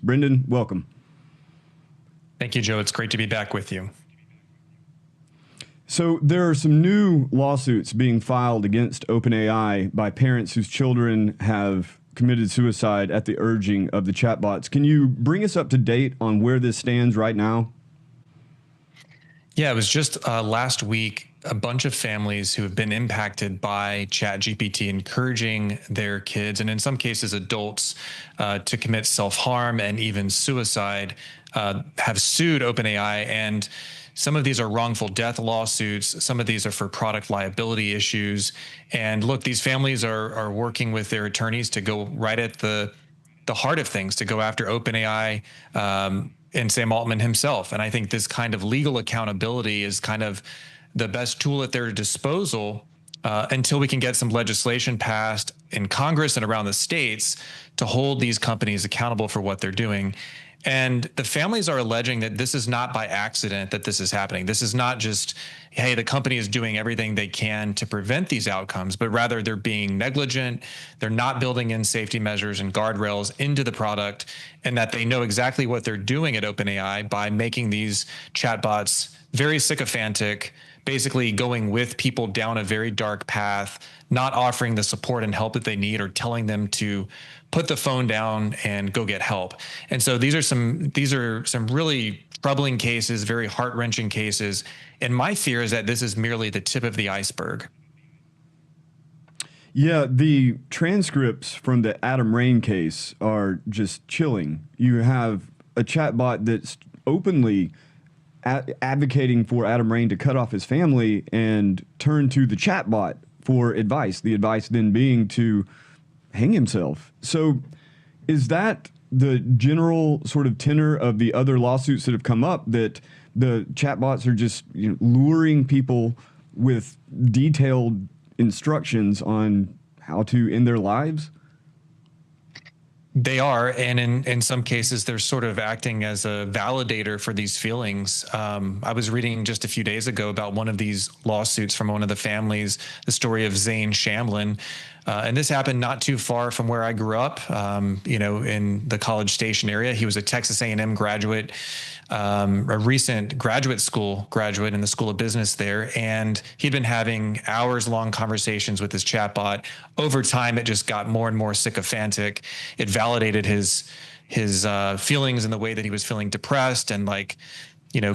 Brendan, welcome. Thank you, Joe. It's great to be back with you. So there are some new lawsuits being filed against OpenAI by parents whose children have committed suicide at the urging of the chatbots. Can you bring us up to date on where this stands right now? Yeah, it was just last week, a bunch of families who have been impacted by ChatGPT encouraging their kids, and in some cases adults, to commit self-harm and even suicide, have sued OpenAI. And some of these are wrongful death lawsuits. Some of these are for product liability issues. And look, these families are working with their attorneys to go right at the heart of things, to go after OpenAI, and Sam Altman himself. And I think this kind of legal accountability is kind of the best tool at their disposal until we can get some legislation passed in Congress and around the states to hold these companies accountable for what they're doing. And the families are alleging that this is not by accident that this is happening. This is not just, hey, the company is doing everything they can to prevent these outcomes, but rather they're being negligent. They're not building in safety measures and guardrails into the product, and that they know exactly what they're doing at OpenAI by making these chatbots very sycophantic, basically going with people down a very dark path, not offering the support and help that they need, or telling them to put the phone down and go get help. And so these are some really troubling cases, very heart-wrenching cases. And my fear is that this is merely the tip of the iceberg. Yeah, the transcripts from the Adam Rain case are just chilling. You have a chatbot that's openly advocating for Adam Rain to cut off his family and turn to the chatbot for advice. The advice then being to hang himself. So is that the general sort of tenor of the other lawsuits that have come up, that the chatbots are just luring people with detailed instructions on how to end their lives? They are, and in some cases, they're sort of acting as a validator for these feelings. I was reading just a few days ago about one of these lawsuits from one of the families, the story of Zane Shamlin. And this happened not too far from where I grew up, in the College Station area. He was a Texas A&M graduate, a recent graduate school graduate in the School of Business there. And he'd been having hours-long conversations with his chatbot. Over time, it just got more and more sycophantic. It validated his feelings in the way that he was feeling depressed and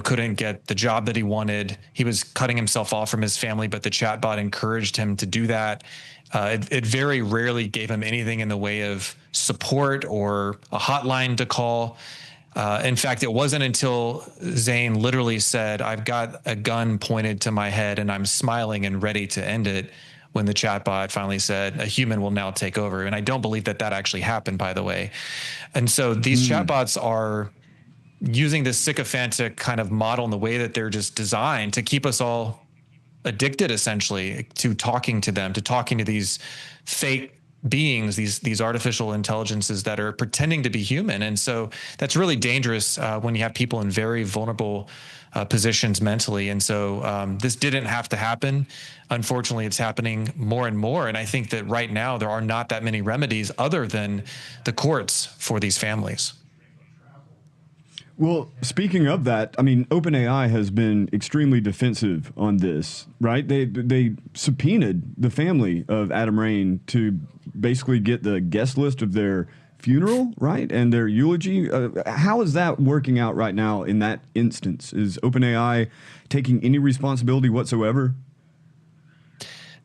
couldn't get the job that he wanted. He was cutting himself off from his family, but the chatbot encouraged him to do that. It very rarely gave him anything in the way of support or a hotline to call. In fact, it wasn't until Zane literally said, "I've got a gun pointed to my head and I'm smiling and ready to end it," when the chatbot finally said, "A human will now take over." And I don't believe that actually happened, by the way. And so these chatbots are using this sycophantic kind of model in the way that they're just designed to keep us all addicted, essentially, to talking to them, to talking to these fake beings, these artificial intelligences that are pretending to be human. And so that's really dangerous when you have people in very vulnerable positions mentally. And so this didn't have to happen. Unfortunately, it's happening more and more. And I think that right now there are not that many remedies other than the courts for these families. Well, speaking of that, I mean, OpenAI has been extremely defensive on this, right? They subpoenaed the family of Adam Rain to basically get the guest list of their funeral, right, and their eulogy. How is that working out right now in that instance? Is OpenAI taking any responsibility whatsoever?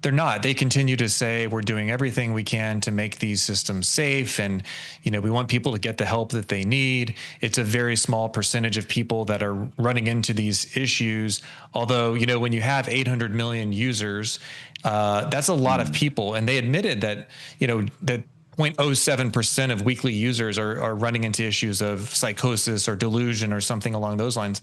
They're not. They continue to say we're doing everything we can to make these systems safe, and we want people to get the help that they need. It's a very small percentage of people that are running into these issues. Although when you have 800 million users, that's a lot of people, and they admitted that that 0.07% of weekly users are running into issues of psychosis or delusion or something along those lines.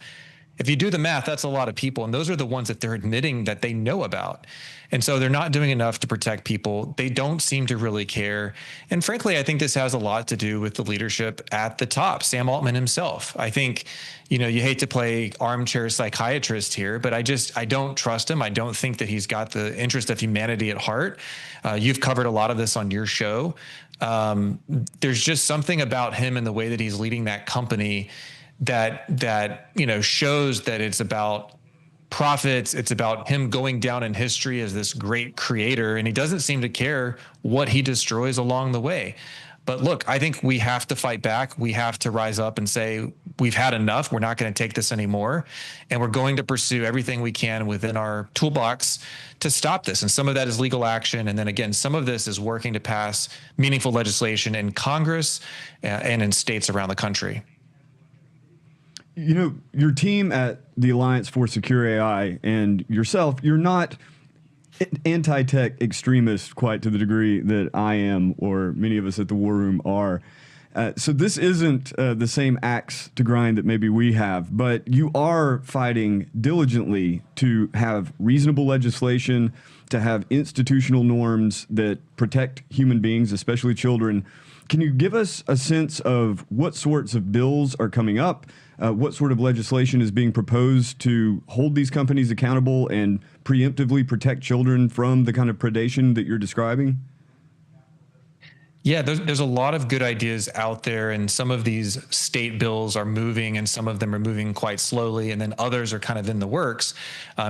If you do the math, that's a lot of people. And those are the ones that they're admitting that they know about. And so they're not doing enough to protect people. They don't seem to really care. And frankly, I think this has a lot to do with the leadership at the top, Sam Altman himself. I think, you hate to play armchair psychiatrist here, but I don't trust him. I don't think that he's got the interest of humanity at heart. You've covered a lot of this on your show. There's just something about him and the way that he's leading that company that shows that it's about profits. It's about him going down in history as this great creator, and he doesn't seem to care what he destroys along the way. But look, I think we have to fight back. We have to rise up and say, we've had enough. We're not going to take this anymore. And we're going to pursue everything we can within our toolbox to stop this. And some of that is legal action. And then again, some of this is working to pass meaningful legislation in Congress and in states around the country. Your team at the Alliance for Secure AI and yourself, you're not anti-tech extremists quite to the degree that I am or many of us at the War Room are. So this isn't the same axe to grind that maybe we have, but you are fighting diligently to have reasonable legislation, to have institutional norms that protect human beings, especially children. Can you give us a sense of what sorts of bills are coming up? What sort of legislation is being proposed to hold these companies accountable and preemptively protect children from the kind of predation that you're describing? Yeah, there's a lot of good ideas out there, and some of these state bills are moving, and some of them are moving quite slowly, and then others are kind of in the works.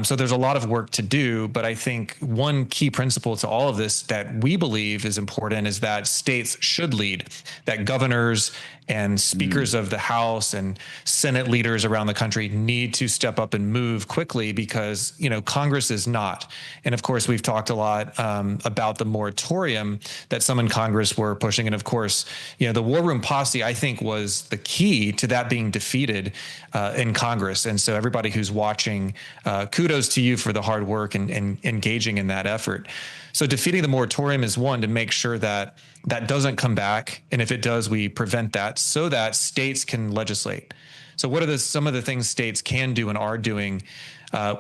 So there's a lot of work to do, but I think one key principle to all of this that we believe is important is that states should lead, that governors and speakers of the House and Senate leaders around the country need to step up and move quickly because, Congress is not. And of course, we've talked a lot about the moratorium that some in Congress were pushing. And of course, the War Room posse, I think, was the key to that being defeated in Congress. And so everybody who's watching, kudos to you for the hard work and engaging in that effort. So defeating the moratorium is one, to make sure that that doesn't come back. And if it does, we prevent that so that states can legislate. So what are some of the things states can do and are doing?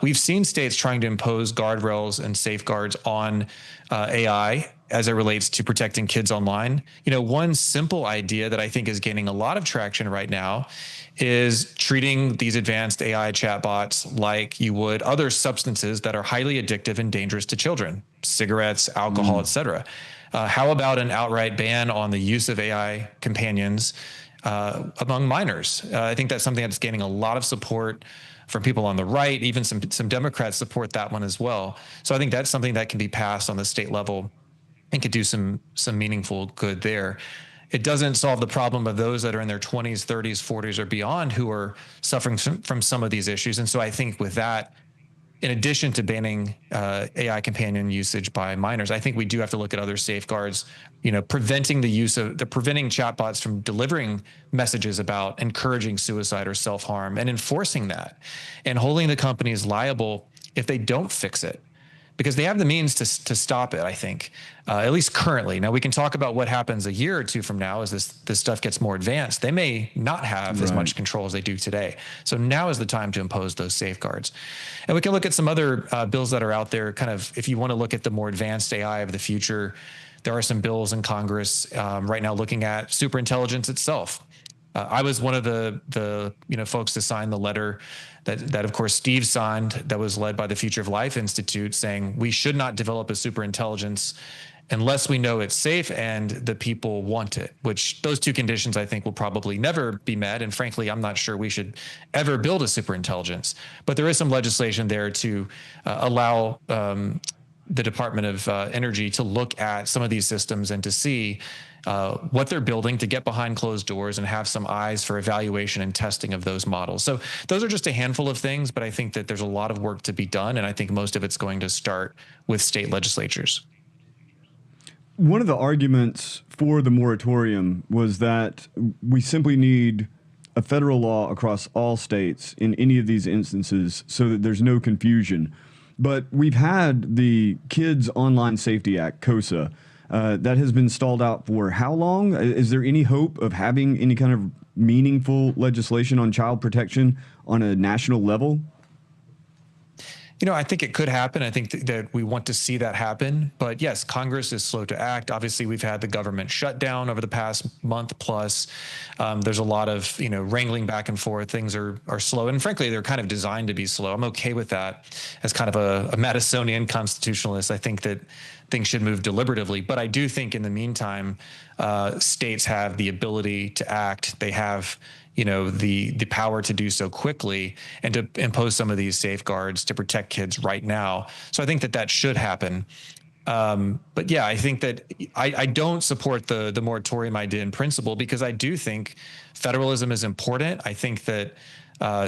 We've seen states trying to impose guardrails and safeguards on AI as it relates to protecting kids online. One simple idea that I think is gaining a lot of traction right now is treating these advanced AI chatbots like you would other substances that are highly addictive and dangerous to children, cigarettes, alcohol, et cetera. How about an outright ban on the use of AI companions among minors? I think that's something that's gaining a lot of support from people on the right. Even some Democrats support that one as well. So I think that's something that can be passed on the state level and could do some meaningful good there. It doesn't solve the problem of those that are in their 20s, 30s, 40s, or beyond who are suffering from some of these issues. And so I think with that, in addition to banning AI companion usage by minors, I think we do have to look at other safeguards, preventing preventing chatbots from delivering messages about encouraging suicide or self-harm and enforcing that and holding the companies liable if they don't fix it. Because they have the means to stop it, I think, at least currently. Now, we can talk about what happens a year or two from now as this stuff gets more advanced. They may not have as much control as they do today. So now is the time to impose those safeguards. And we can look at some other bills that are out there, kind of, if you want to look at the more advanced AI of the future. There are some bills in Congress right now looking at superintelligence itself. I was one of the folks to sign the letter that of course Steve signed, that was led by the Future of Life Institute, saying we should not develop a superintelligence unless we know it's safe and the people want it, which those two conditions I think will probably never be met. And frankly, I'm not sure we should ever build a superintelligence, but there is some legislation there to allow the Department of Energy to look at some of these systems and to see what they're building, to get behind closed doors and have some eyes for evaluation and testing of those models. So those are just a handful of things, but I think that there's a lot of work to be done. And I think most of it's going to start with state legislatures. One of the arguments for the moratorium was that we simply need a federal law across all states in any of these instances so that there's no confusion. But we've had the Kids Online Safety Act, KOSA, that has been stalled out for how long? Is there any hope of having any kind of meaningful legislation on child protection on a national level? I think it could happen. I think that we want to see that happen. But yes, Congress is slow to act. Obviously, we've had the government shutdown over the past month plus. There's a lot of, wrangling back and forth. Things are slow. And frankly, they're kind of designed to be slow. I'm okay with that as kind of a Madisonian constitutionalist. I think that things should move deliberatively. But I do think in the meantime, states have the ability to act. They have the power to do so quickly and to impose some of these safeguards to protect kids right now. So I think that should happen. But yeah, I think that I don't support the moratorium idea in principle, because I do think federalism is important. I think that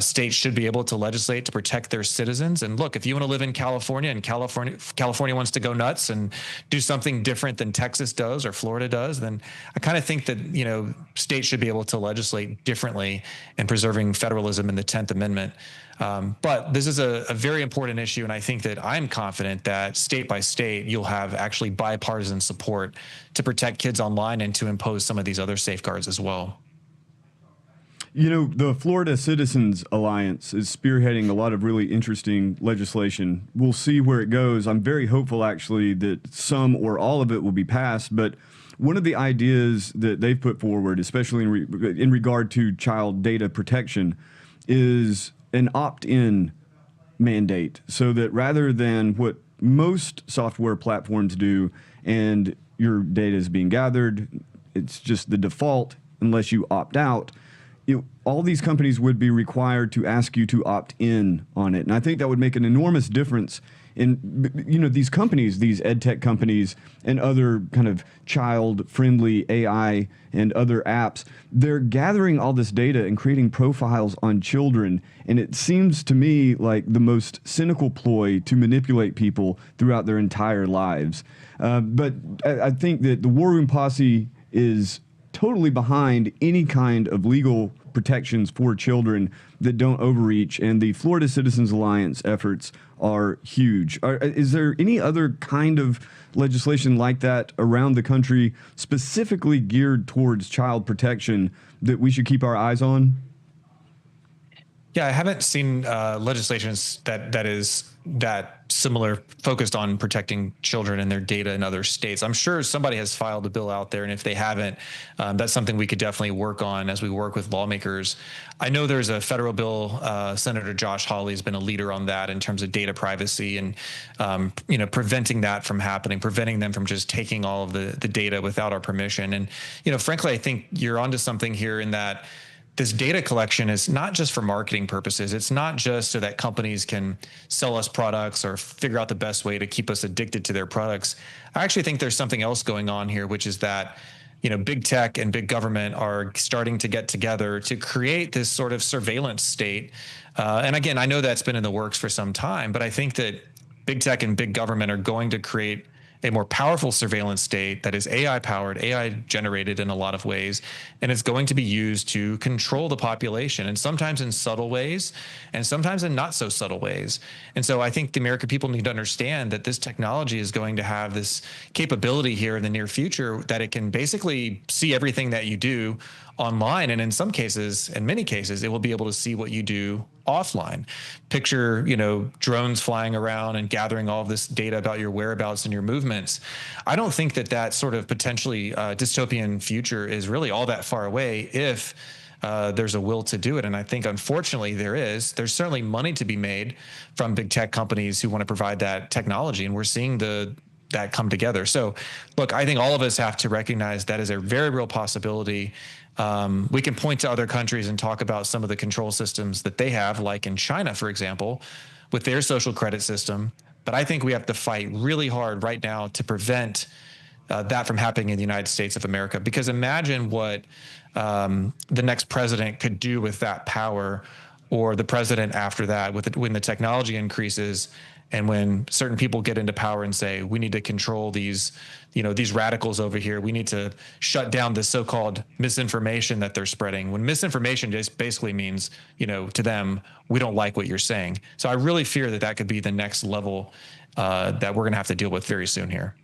states should be able to legislate to protect their citizens. And look, if you want to live in California and California wants to go nuts and do something different than Texas does or Florida does, then I kind of think that, states should be able to legislate differently in preserving federalism in the 10th Amendment. But this is a very important issue. And I think that I'm confident that state by state, you'll have actually bipartisan support to protect kids online and to impose some of these other safeguards as well. The Florida Citizens Alliance is spearheading a lot of really interesting legislation. We'll see where it goes. I'm very hopeful, actually, that some or all of it will be passed. But one of the ideas that they've put forward, especially in regard to child data protection, is an opt-in mandate, so that rather than what most software platforms do, and your data is being gathered, it's just the default unless you opt out, all these companies would be required to ask you to opt in on it. And I think that would make an enormous difference in, these companies, these ed tech companies and other kind of child-friendly AI and other apps. They're gathering all this data and creating profiles on children. And it seems to me like the most cynical ploy to manipulate people throughout their entire lives. But I think that the War Room Posse is totally behind any kind of legal protections for children that don't overreach, and the Florida Citizens Alliance efforts are huge. Is there any other kind of legislation like that around the country specifically geared towards child protection that we should keep our eyes on? Yeah, I haven't seen legislation that is that similar, focused on protecting children and their data in other states. I'm sure somebody has filed a bill out there, and if they haven't, that's something we could definitely work on as we work with lawmakers. I know there's a federal bill. Senator Josh Hawley has been a leader on that in terms of data privacy and preventing that from happening, preventing them from just taking all of the data without our permission. And frankly, I think you're onto something here in that this data collection is not just for marketing purposes. It's not just so that companies can sell us products or figure out the best way to keep us addicted to their products. I actually think there's something else going on here, which is that, big tech and big government are starting to get together to create this sort of surveillance state. And again, I know that's been in the works for some time, but I think that big tech and big government are going to create a more powerful surveillance state that is AI powered, AI generated in a lot of ways, and it's going to be used to control the population, and sometimes in subtle ways, and sometimes in not so subtle ways. And so I think the American people need to understand that this technology is going to have this capability here in the near future that it can basically see everything that you do online, and in some cases, in many cases, it will be able to see what you do offline. Picture, drones flying around and gathering all of this data about your whereabouts and your movements. I don't think that sort of potentially dystopian future is really all that far away if there's a will to do it. And I think, unfortunately, there's certainly money to be made from big tech companies who want to provide that technology, and we're seeing that come together. So, look, I think all of us have to recognize that is a very real possibility. We can point to other countries and talk about some of the control systems that they have, like in China, for example, with their social credit system. But I think we have to fight really hard right now to prevent that from happening in the United States of America. Because imagine what the next president could do with that power, or the president after that, when the technology increases. And when certain people get into power and say, we need to control these radicals over here, we need to shut down the so-called misinformation that they're spreading. When misinformation just basically means, to them, we don't like what you're saying. So I really fear that could be the next level that we're going to have to deal with very soon here.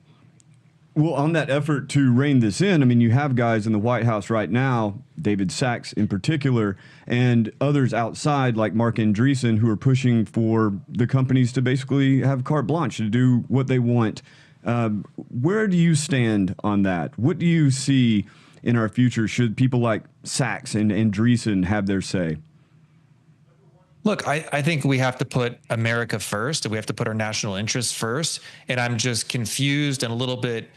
Well, on that effort to rein this in, I mean, you have guys in the White House right now, David Sachs in particular, and others outside like Mark Andreessen, who are pushing for the companies to basically have carte blanche to do what they want. Where do you stand on that? What do you see in our future should people like Sachs and Andreessen have their say? Look, I think we have to put America first, and we have to put our national interests first. And I'm just confused and a little bit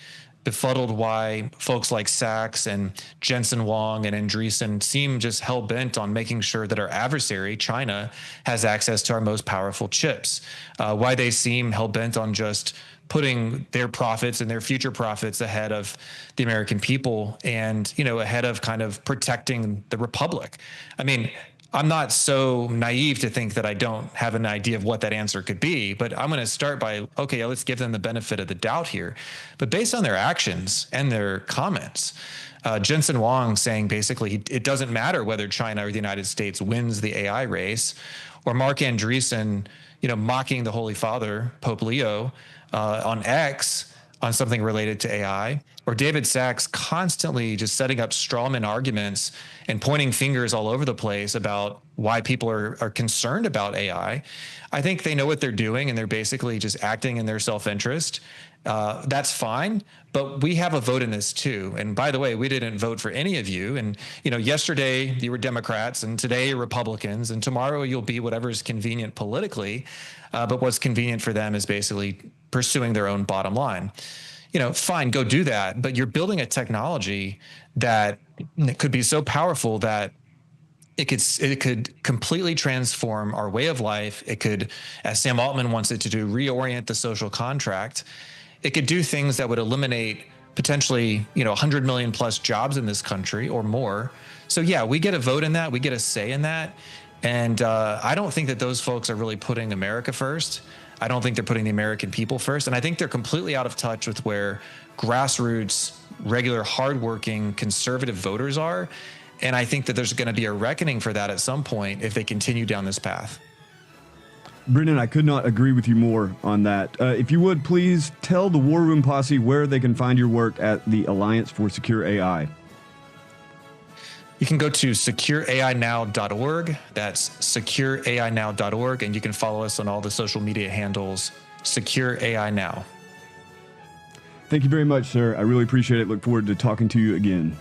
befuddled why folks like Sachs and Jensen Huang and Andreessen seem just hell bent on making sure that our adversary, China, has access to our most powerful chips. Why they seem hell bent on just putting their profits and their future profits ahead of the American people and, ahead of kind of protecting the republic. I mean, I'm not so naive to think that I don't have an idea of what that answer could be, but I'm going to start by, okay, let's give them the benefit of the doubt here. But based on their actions and their comments, Jensen Huang saying basically it doesn't matter whether China or the United States wins the AI race, or Mark Andreessen, mocking the Holy Father, Pope Leo, on X on something related to AI, or David Sachs constantly just setting up strawman arguments and pointing fingers all over the place about why people are concerned about AI. I think they know what they're doing, and they're basically just acting in their self-interest. That's fine, but we have a vote in this too. And by the way, we didn't vote for any of you. And yesterday you were Democrats, and today you're Republicans, and tomorrow you'll be whatever's convenient politically. But what's convenient for them is basically pursuing their own bottom line. Fine, go do that. But you're building a technology that could be so powerful that it could completely transform our way of life. It could, as Sam Altman wants it to do, reorient the social contract. It could do things that would eliminate potentially, 100 million plus jobs in this country or more. So yeah, we get a vote in that. We get a say in that. And I don't think that those folks are really putting America first. I don't think they're putting the American people first. And I think they're completely out of touch with where grassroots, regular, hardworking, conservative voters are. And I think that there's going to be a reckoning for that at some point if they continue down this path. Brendan, I could not agree with you more on that. If you would, please tell the War Room Posse where they can find your work at the Alliance for Secure AI. You can go to secureainow.org. That's secureainow.org. And you can follow us on all the social media handles, Secure AI Now. Thank you very much, sir. I really appreciate it. Look forward to talking to you again.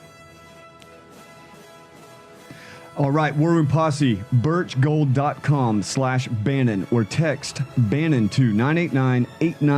All right, War Room Posse, birchgold.com/Bannon or text Bannon to 98989.